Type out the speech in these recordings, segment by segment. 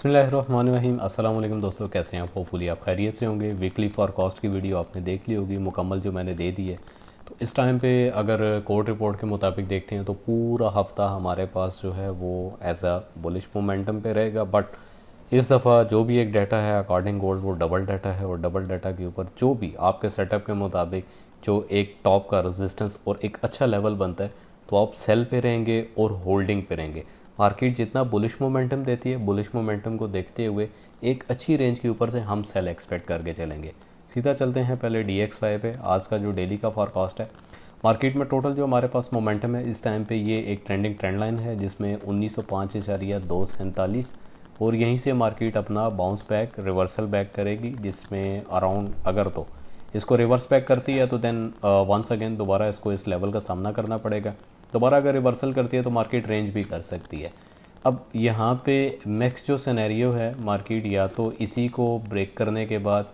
बिस्मिल्लाहिर्रहमानिर्रहीम। अस्सलाम वालेकुम दोस्तों, कैसे हैं आप? होपफुली आप खैरियत से होंगे। वीकली फॉरकास्ट की वीडियो आपने देख ली होगी मुकम्मल जो मैंने दे दी है। तो इस टाइम पे अगर कोर्ट रिपोर्ट के मुताबिक देखते हैं तो पूरा हफ्ता हमारे पास जो है वो एज अ बुलिश मोमेंटम पे रहेगा। बट इस दफ़ा जो भी एक डाटा है अकॉर्डिंग गोल्ड वो डबल डाटा है, और डबल डाटा के ऊपर जो भी आपके सेटअप के मुताबिक जो एक टॉप का रेजिस्टेंस और एक अच्छा लेवल बनता है तो आप सेल पे रहेंगे और होल्डिंग पे रहेंगे। मार्केट जितना बुलिश मोमेंटम देती है, बुलिश मोमेंटम को देखते हुए एक अच्छी रेंज के ऊपर से हम सेल एक्सपेक्ट करके चलेंगे। सीधा चलते हैं पहले DXY पे। आज का जो डेली का फॉरकास्ट है, मार्केट में टोटल जो हमारे पास मोमेंटम है इस टाइम पे ये एक ट्रेंडिंग ट्रेंड लाइन है जिसमें 1905.247 और यहीं से मार्केट अपना बाउंस बैक रिवर्सल बैक करेगी, जिसमें अराउंड अगर तो इसको रिवर्स बैक करती है तो देन वंस अगेन दोबारा इसको इस लेवल का सामना करना पड़ेगा। दोबारा अगर रिवर्सल करती है तो मार्केट रेंज भी कर सकती है। अब यहाँ पे नेक्स्ट जो सिनेरियो है, मार्केट या तो इसी को ब्रेक करने के बाद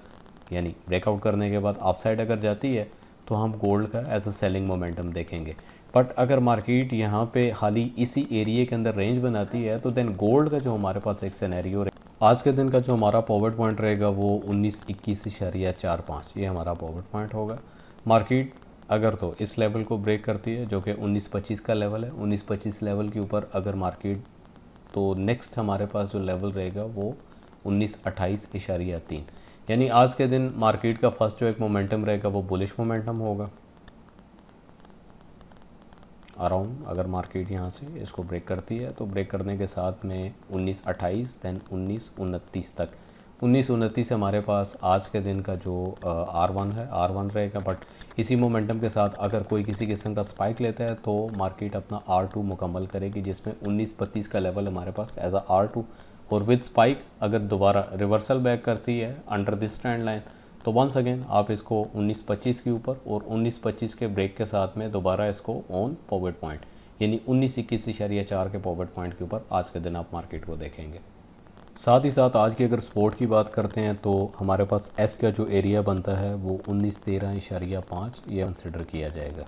यानी ब्रेकआउट करने के बाद अपसाइड अगर जाती है तो हम गोल्ड का एज अ सेलिंग मोमेंटम देखेंगे। बट अगर मार्केट यहाँ पे खाली इसी एरिया के अंदर रेंज बनाती है तो देन गोल्ड का जो हमारे पास एक सिनेरियो आज के दिन का जो हमारा पॉवर्ट पॉइंट रहेगा वो 1921.45 ये हमारा पॉवर्ट पॉइंट होगा। मार्केट अगर तो इस लेवल को ब्रेक करती है जो कि 1925 का लेवल है, 1925 लेवल के ऊपर अगर मार्केट तो नेक्स्ट हमारे पास जो लेवल रहेगा वो 1928.3 यानी आज के दिन मार्केट का फर्स्ट जो एक मोमेंटम रहेगा वो बुलिश मोमेंटम होगा। अराउंड अगर मार्केट यहाँ से इसको ब्रेक करती है तो ब्रेक करने के साथ में 1928 दैन 1929 तक 1929 हमारे पास आज के दिन का जो R1 है R1 रहेगा। बट इसी मोमेंटम के साथ अगर कोई किसी किस्म का स्पाइक लेता है तो मार्केट अपना R2 मुकम्मल करेगी, जिसमें 1932 का लेवल हमारे पास एज अ R2 और विद स्पाइक अगर दोबारा रिवर्सल बैक करती है अंडर दिस ट्रेंड लाइन तो वंस अगेन आप इसको 1925 के ऊपर और 1925 के ब्रेक के साथ में दोबारा इसको ऑन पॉवर्ट पॉइंट यानी 1921.4 के पॉवर्ट पॉइंट के ऊपर आज के दिन आप मार्केट को देखेंगे। साथ ही साथ आज की अगर सपोर्ट की बात करते हैं तो हमारे पास एस का जो एरिया बनता है वो 1913.5 ये कंसिडर किया जाएगा।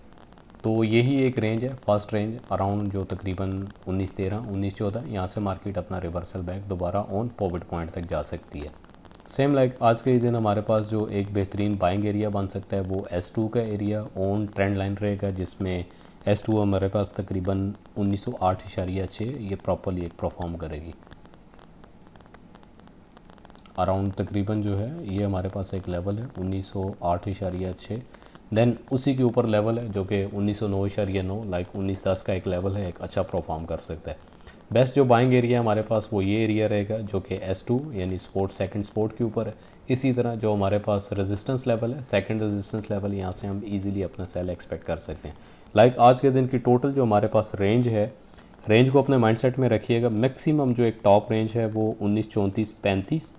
तो यही एक रेंज है, फर्स्ट रेंज अराउंड जो तकरीबन 1913 1914 यहाँ से मार्केट अपना रिवर्सल बैक दोबारा ऑन पॉवर्ट पॉइंट तक जा सकती है। सेम लाइक आज के दिन हमारे पास जो एक बेहतरीन बाइंग एरिया बन सकता है वो S2 का एरिया ऑन ट्रेंड लाइन रहेगा, जिसमें S2 हमारे पास तकरीबन 1908.6 ये प्रॉपरली एक परफॉर्म करेगी। अराउंड तकरीबन जो है ये हमारे पास एक लेवल है 1908.6, देन उसी के ऊपर लेवल है जो कि 1909.9 लाइक 1910 का एक लेवल है, एक अच्छा परफॉर्म कर सकता है। बेस्ट जो बाइंग एरिया हमारे पास वो ये एरिया रहेगा जो कि S2 यानी स्पोर्ट सेकंड स्पोर्ट के ऊपर है। इसी तरह जो हमारे पास रेजिस्टेंस लेवल है, सेकंड रेजिस्टेंस लेवल, यहाँ से हम इजीली अपना सेल एक्सपेक्ट कर सकते हैं। लाइक आज के दिन की टोटल जो हमारे पास रेंज है, रेंज को अपने माइंडसेट में रखिएगा। मैक्सिमम जो एक टॉप रेंज है वो 1934-35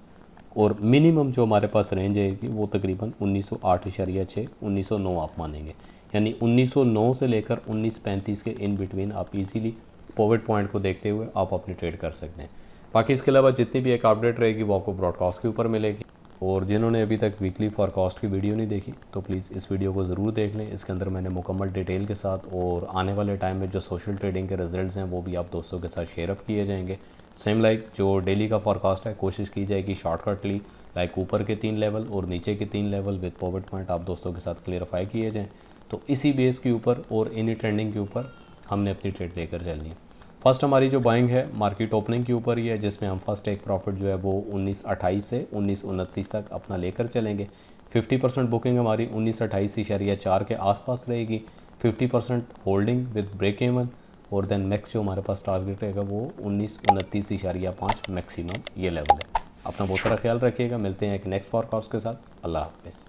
और मिनिमम जो हमारे पास रेंज है वो तकरीबन 1908.6 1909 आप मानेंगे, यानी 1909 से लेकर 1935 के इन बिटवीन आप इजीली पॉवर्ट पॉइंट को देखते हुए आप अपनी ट्रेड कर सकते हैं। बाकी इसके अलावा जितनी भी एक अपडेट रहेगी वो आपको ब्रॉडकास्ट के ऊपर मिलेगी। और जिन्होंने अभी तक वीकली फॉरकास्ट की वीडियो नहीं देखी तो प्लीज़ इस वीडियो को ज़रूर देख लें। इसके अंदर मैंने मुकम्मल डिटेल के साथ और आने वाले टाइम में जो सोशल ट्रेडिंग के रिजल्ट्स हैं वो भी आप दोस्तों के साथ शेयर अप किए जाएंगे। सेम लाइक जो डेली का फॉरकास्ट है कोशिश की जाएगी शॉर्टकटली लाइक ऊपर के 3 लेवल और नीचे के 3 लेवल विद पॉवर्ट पॉइंट आप दोस्तों के साथ क्लियरफाई किए जाएँ। तो इसी बेस के ऊपर और इन्हीं ट्रेंडिंग के ऊपर हमने अपनी ट्रेड लेकर चलनी है। फर्स्ट हमारी जो बाइंग है मार्केट ओपनिंग के ऊपर ही है, जिसमें हम फर्स्ट एक प्रॉफिट जो है वो 1928 से 1929 तक अपना लेकर चलेंगे। 50% बुकिंग हमारी 1928.4 के आसपास रहेगी, 50% होल्डिंग विद ब्रेक इवन और देन नेक्स्ट जो हमारे पास टारगेट रहेगा वो 1929.5 मैक्सिमम ये लेवल है। अपना बहुत सारा ख्याल रखिएगा। मिलते हैं एक नेक्स्ट फॉरकास्ट के साथ। अल्लाह हाफिज़।